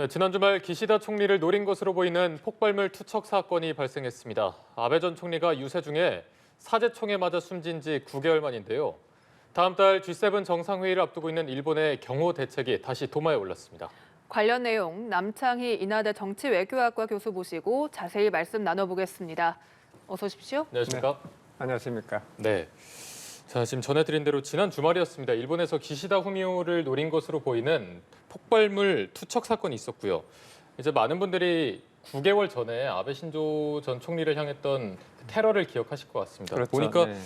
네, 지난 주말 기시다 총리를 노린 것으로 보이는 폭발물 투척 사건이 발생했습니다. 아베 전 총리가 유세 중에 사제총에 맞아 숨진 지 9개월 만인데요. 다음 달 G7 정상회의를 앞두고 있는 일본의 경호 대책이 다시 도마에 올랐습니다. 관련 내용 남창희 인하대 정치외교학과 교수 모시고 자세히 말씀 나눠보겠습니다. 어서 오십시오. 안녕하십니까? 네, 안녕하십니까? 네. 자, 지금 전해드린 대로 지난 주말이었습니다. 일본에서 기시다 후미오를 노린 것으로 보이는 폭발물 투척 사건이 있었고요. 이제 많은 분들이 9개월 전에 아베 신조 전 총리를 향했던 테러를 기억하실 것 같습니다. 그렇죠. 보니까 네.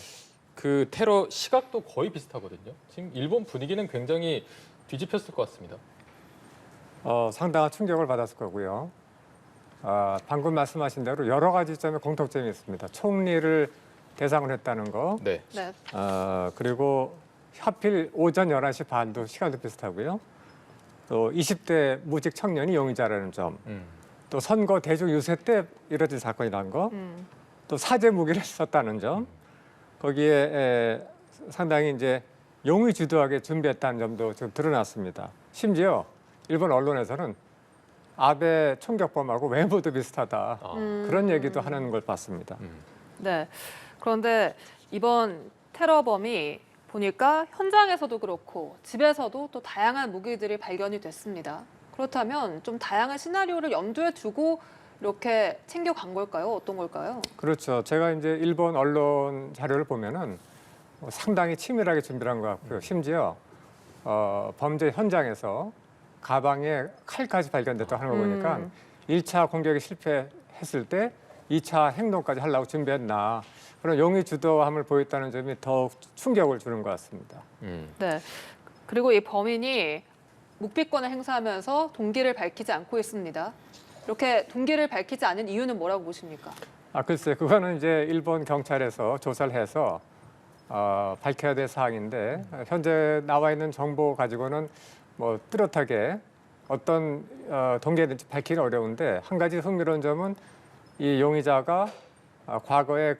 그 테러 시각도 거의 비슷하거든요. 지금 일본 분위기는 굉장히 뒤집혔을 것 같습니다. 상당한 충격을 받았을 거고요. 방금 말씀하신 대로 여러 가지 점에 공통점이 있습니다. 총리를 대상으로 했다는 거, 네. 네. 그리고 하필 오전 11시 반도 시간도 비슷하고요. 또 20대 무직 청년이 용의자라는 점, 또 선거 대중 유세 때 이뤄진 사건이라는 거, 또 사제 무기를 썼다는 점, 거기에 상당히 이제 용의주도하게 준비했다는 점도 지금 드러났습니다. 심지어 일본 언론에서는 아베 총격범하고 외모도 비슷하다. 그런 얘기도 하는 걸 봤습니다. 네. 그런데 이번 테러범이 보니까 현장에서도 그렇고 집에서도 또 다양한 무기들이 발견이 됐습니다. 그렇다면 좀 다양한 시나리오를 염두에 두고 이렇게 챙겨간 걸까요? 어떤 걸까요? 그렇죠. 제가 이제 일본 언론 자료를 보면은 상당히 치밀하게 준비를 한 것 같고요. 심지어 범죄 현장에서 가방에 칼까지 발견됐다고 하는 거 보니까 1차 공격이 실패했을 때 2차 행동까지 하려고 준비했나. 그런 용의 주도함을 보였다는 점이 더욱 충격을 주는 것 같습니다. 네. 그리고 이 범인이 묵비권을 행사하면서 동기를 밝히지 않고 있습니다. 이렇게 동기를 밝히지 않은 이유는 뭐라고 보십니까? 글쎄, 그거는 이제 일본 경찰에서 조사를 해서 밝혀야 될 사항인데 현재 나와 있는 정보 가지고는 뭐 뚜렷하게 어떤 동기인지 밝히기 어려운데 한 가지 흥미로운 점은 이 용의자가 과거에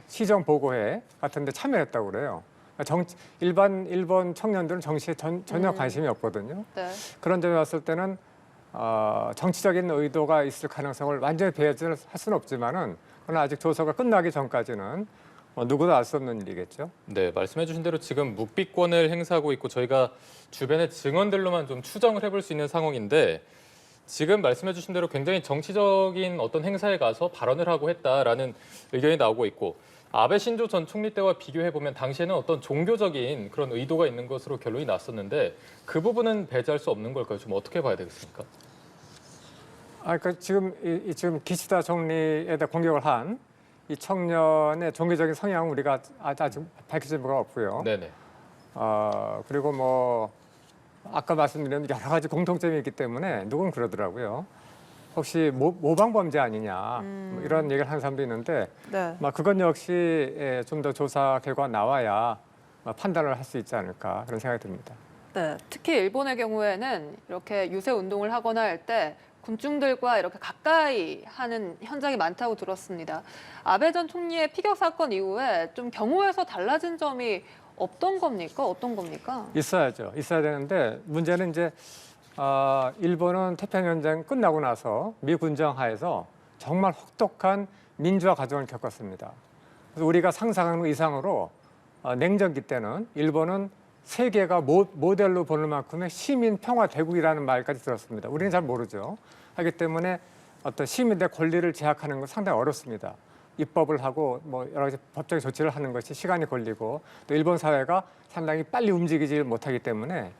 시정 보고회 같은데 참여했다고 그래요. 일본 청년들은 정치에 전혀 관심이 없거든요. 네. 그런 점에 봤을 때는 정치적인 의도가 있을 가능성을 완전히 배제할 수는 없지만은 그러나 아직 조사가 끝나기 전까지는 누구도 알 수 없는 일이겠죠. 네, 말씀해주신 대로 지금 묵비권을 행사하고 있고 저희가 주변의 증언들로만 좀 추정을 해볼 수 있는 상황인데 지금 말씀해주신 대로 굉장히 정치적인 어떤 행사에 가서 발언을 하고 했다라는 의견이 나오고 있고 아베 신조 전 총리 때와 비교해 보면 당시에는 어떤 종교적인 그런 의도가 있는 것으로 결론이 났었는데 그 부분은 배제할 수 없는 걸까요? 좀 어떻게 봐야 되겠습니까? 그러니까 지금 기시다 총리에 대해 공격을 한 이 청년의 종교적인 성향은 우리가 아직 밝혀진 바가 없고요. 네네. 그리고 뭐 아까 말씀드린 여러 가지 공통점이 있기 때문에 누군 그러더라고요. 혹시 모방 범죄 아니냐 뭐 이런 얘기를 하는 사람도 있는데 네. 그건 역시 좀 더 조사 결과 나와야 판단을 할 수 있지 않을까 그런 생각이 듭니다. 네. 특히 일본의 경우에는 이렇게 유세 운동을 하거나 할 때 군중들과 이렇게 가까이 하는 현장이 많다고 들었습니다. 아베 전 총리의 피격 사건 이후에 좀 경호에서 달라진 점이 없던 겁니까? 어떤 겁니까? 있어야죠. 있어야 되는데 문제는 이제 일본은 태평전쟁 끝나고 나서 미 군정 하에서 정말 혹독한 민주화 과정을 겪었습니다. 그래서 우리가 상상하는 것 이상으로 냉전기 때는 일본은 세계가 모델로 보는 만큼의 시민 평화 대국이라는 말까지 들었습니다. 우리는 잘 모르죠. 하기 때문에 어떤 시민들의 권리를 제약하는 건 상당히 어렵습니다. 입법을 하고 뭐 여러 가지 법적인 조치를 하는 것이 시간이 걸리고 또 일본 사회가 상당히 빨리 움직이지 못하기 때문에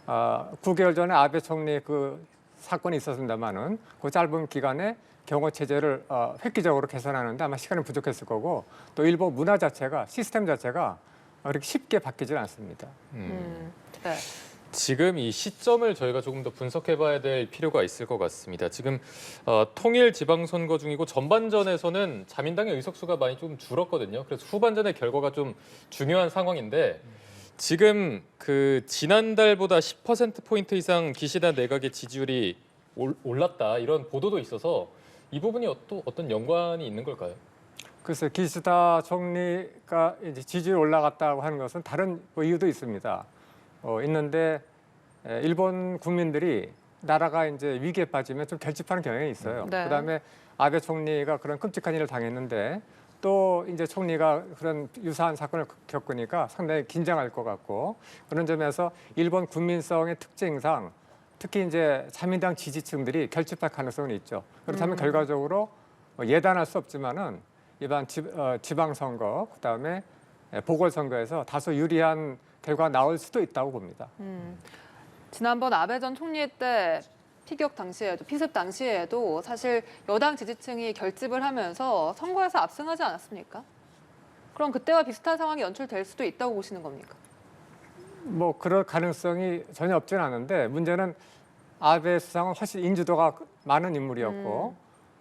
9개월 전에 아베 총리 그 사건이 있었습니다만은 그 짧은 기간에 경호 체제를 획기적으로 개선하는데 아마 시간이 부족했을 거고 또 일본 문화 자체가 시스템 자체가 그렇게 쉽게 바뀌질 않습니다. 네. 지금 이 시점을 저희가 조금 더 분석해봐야 될 필요가 있을 것 같습니다. 지금 통일 지방선거 중이고 전반전에서는 자민당의 의석수가 많이 좀 줄었거든요. 그래서 후반전의 결과가 좀 중요한 상황인데 지금 그 지난달보다 10%포인트 이상 기시다 내각의 지지율이 올랐다 이런 보도도 있어서 이 부분이 또 어떤 연관이 있는 걸까요? 글쎄 기시다 총리가 이제 지지율이 올라갔다고 하는 것은 다른 이유도 있습니다. 있는데 일본 국민들이 나라가 이제 위기에 빠지면 좀 결집하는 경향이 있어요. 네. 그다음에 아베 총리가 그런 끔찍한 일을 당했는데 또 이제 총리가 그런 유사한 사건을 겪으니까 상당히 긴장할 것 같고 그런 점에서 일본 국민성의 특징상 특히 이제 자민당 지지층들이 결집할 가능성은 있죠. 그렇다면 결과적으로 예단할 수 없지만은 이번 지방선거 그다음에 보궐선거에서 다소 유리한 결과가 나올 수도 있다고 봅니다. 지난번 아베 전 총리 때 피습 당시에도 사실 여당 지지층이 결집을 하면서 선거에서 압승하지 않았습니까? 그럼 그때와 비슷한 상황이 연출될 수도 있다고 보시는 겁니까? 뭐 그럴 가능성이 전혀 없지는 않은데 문제는 아베 수상은 훨씬 인지도가 많은 인물이었고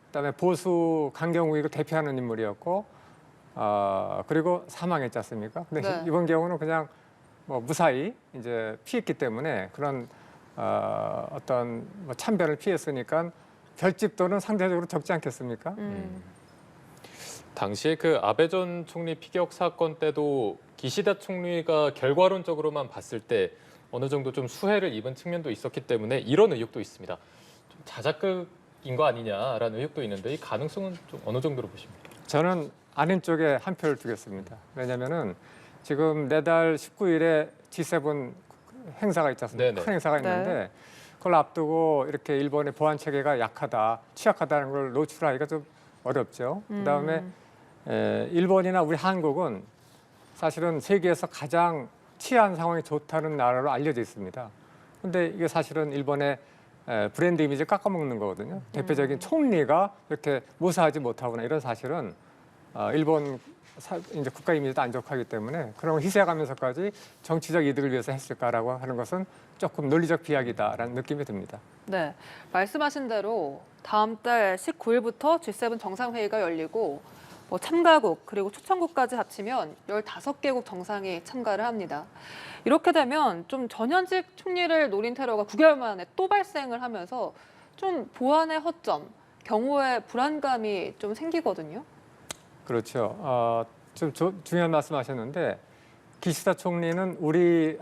그다음에 보수 강경우익을 대표하는 인물이었고 그리고 사망했지 않습니까? 근데 네. 이번 경우는 그냥 뭐 무사히 이제 피했기 때문에 그런 어떤 뭐 참변을 피했으니까 결집도는 상대적으로 적지 않겠습니까? 당시에 그 아베 전 총리 피격 사건 때도 기시다 총리가 결과론적으로만 봤을 때 어느 정도 좀 수혜를 입은 측면도 있었기 때문에 이런 의혹도 있습니다. 좀 자작극인 거 아니냐라는 의혹도 있는데 이 가능성은 좀 어느 정도로 보십니까? 저는 아닌 쪽에 한 표를 두겠습니다. 왜냐하면은 지금 내달 19일에 G7 행사가 있지 않습니까? 네네. 큰 행사가 있는데 그걸 앞두고 이렇게 일본의 보안 체계가 약하다, 취약하다는 걸 노출하기가 좀 어렵죠. 그다음에 일본이나 우리 한국은 사실은 세계에서 가장 치안 상황이 좋다는 나라로 알려져 있습니다. 근데 이게 사실은 일본의 브랜드 이미지를 깎아먹는 거거든요. 대표적인 총리가 이렇게 무사하지 못하거나 이런 사실은 일본 이제 국가 이미지도 안 좋기 때문에 그런 걸 희생하면서까지 정치적 이득을 위해서 했을까라고 하는 것은 조금 논리적 비약이다라는 느낌이 듭니다. 네, 말씀하신 대로 다음 달 19일부터 G7 정상회의가 열리고 뭐 참가국 그리고 초청국까지 합치면 15개국 정상이 참가를 합니다. 이렇게 되면 좀 전현직 총리를 노린 테러가 9개월 만에 또 발생을 하면서 좀 보안의 허점, 경호의 불안감이 좀 생기거든요. 그렇죠. 좀 중요한 말씀하셨는데 기시다 총리는 우리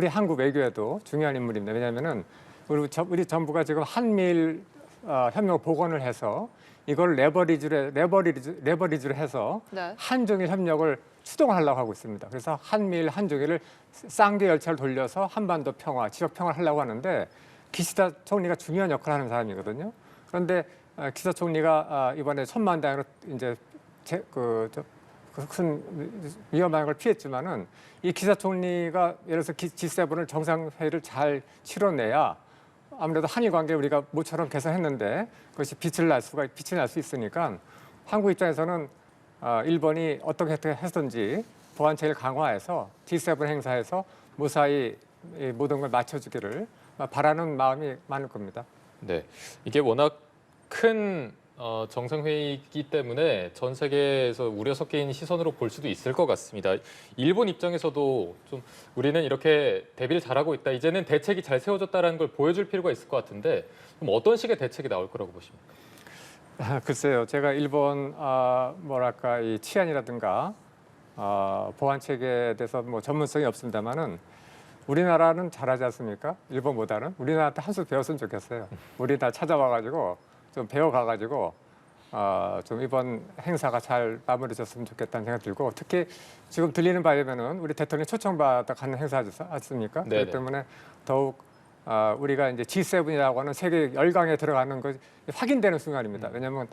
한국 외교에도 중요한 인물입니다. 왜냐하면은 우리 정부가 지금 한미일 협력을 복원을 해서 이걸 레버리지로 해서 네. 한중일 협력을 추동을 하려고 하고 있습니다. 그래서 한미일 한중일을 쌍계 열차를 돌려서 한반도 평화, 지역 평화를 하려고 하는데 기시다 총리가 중요한 역할을 하는 사람이거든요. 그런데 기시다 총리가 이번에 천만다행으로 이제 큰 위험한 걸 피했지만은 이 기시다 총리가 예를 들어서 G7을 정상회의를 잘 치러내야 아무래도 한일 관계 우리가 모처럼 개선했는데 그것이 빛을 날 수 있으니까 한국 입장에서는 일본이 어떻게 해서든지 보안 체계를 강화해서 G7 행사에서 무사히 이 모든 걸 맞춰주기를 바라는 마음이 많을 겁니다. 네, 이게 워낙 큰 정상회의이기 때문에 전 세계에서 우려 섞인 시선으로 볼 수도 있을 것 같습니다. 일본 입장에서도 좀 우리는 이렇게 대비를 잘하고 있다. 이제는 대책이 잘 세워졌다는 걸 보여줄 필요가 있을 것 같은데 좀 어떤 식의 대책이 나올 거라고 보십니까? 글쎄요. 제가 일본 뭐랄까 이 치안이라든가 보안 체계에 대해서 뭐 전문성이 없습니다만은 우리나라는 잘하지 않습니까? 일본보다는 우리나라한테 한 수 배웠으면 좋겠어요. 우리 다 찾아와가지고 좀 배워가가지고 좀 이번 행사가 잘 마무리됐으면 좋겠다는 생각이 들고 특히 지금 들리는 바에는 우리 대통령 초청받아 가는 행사지 않습니까? 네네. 그렇기 때문에 더욱 우리가 이제 G7이라고 하는 세계 열강에 들어가는 것이 확인되는 순간입니다. 왜냐하면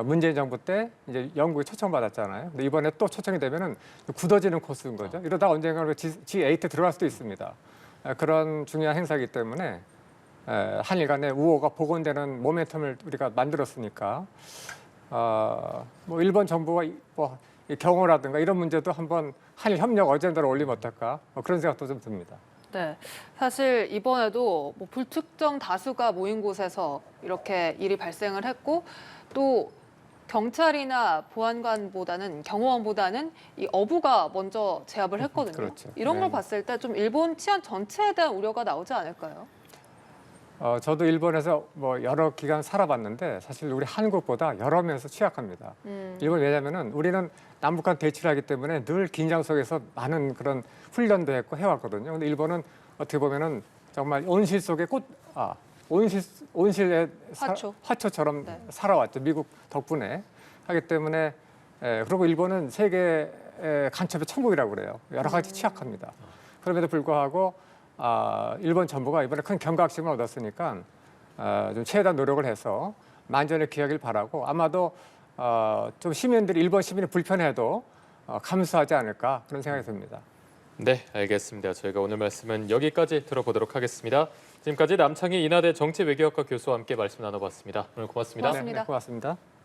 문재인 정부 때 이제 영국이 초청받았잖아요. 근데 이번에 또 초청이 되면은 굳어지는 코스인 거죠. 이러다 언젠가 G8에 들어갈 수도 있습니다. 그런 중요한 행사이기 때문에 한일 간의 우호가 복원되는 모멘텀을 우리가 만들었으니까 뭐 일본 정부가 뭐 경호라든가 이런 문제도 한번 한일 협력 어젠다로 올리면 어떨까 그런 생각도 좀 듭니다. 네, 사실 이번에도 뭐 불특정 다수가 모인 곳에서 이렇게 일이 발생을 했고 또 경찰이나 보안관보다는 경호원보다는 이 어부가 먼저 제압을 했거든요. 그렇죠. 이런 걸 네. 봤을 때 좀 일본 치안 전체에 대한 우려가 나오지 않을까요? 저도 일본에서 뭐 여러 기간 살아봤는데 사실 우리 한국보다 여러 면에서 취약합니다. 일본 왜냐하면은 우리는 남북한 대치를 하기 때문에 늘 긴장 속에서 많은 그런 훈련도 했고 해왔거든요. 근데 일본은 어떻게 보면은 정말 온실 속의 온실의 화초. 네. 살아왔죠. 미국 덕분에 하기 때문에 그리고 일본은 세계 간첩의 천국이라고 그래요. 여러 가지 취약합니다. 그럼에도 불구하고 일본 정부가 이번에 큰 경각심을 얻었으니까 좀 최대한 노력을 해서 만전을 기하길 바라고 아마도 좀 시민들이 일본 시민이 불편해도 감수하지 않을까 그런 생각이 듭니다. 네, 알겠습니다. 저희가 오늘 말씀은 여기까지 들어보도록 하겠습니다. 지금까지 남창희 인하대 정치외교학과 교수와 함께 말씀 나눠봤습니다. 오늘 고맙습니다. 고맙습니다. 네, 고맙습니다.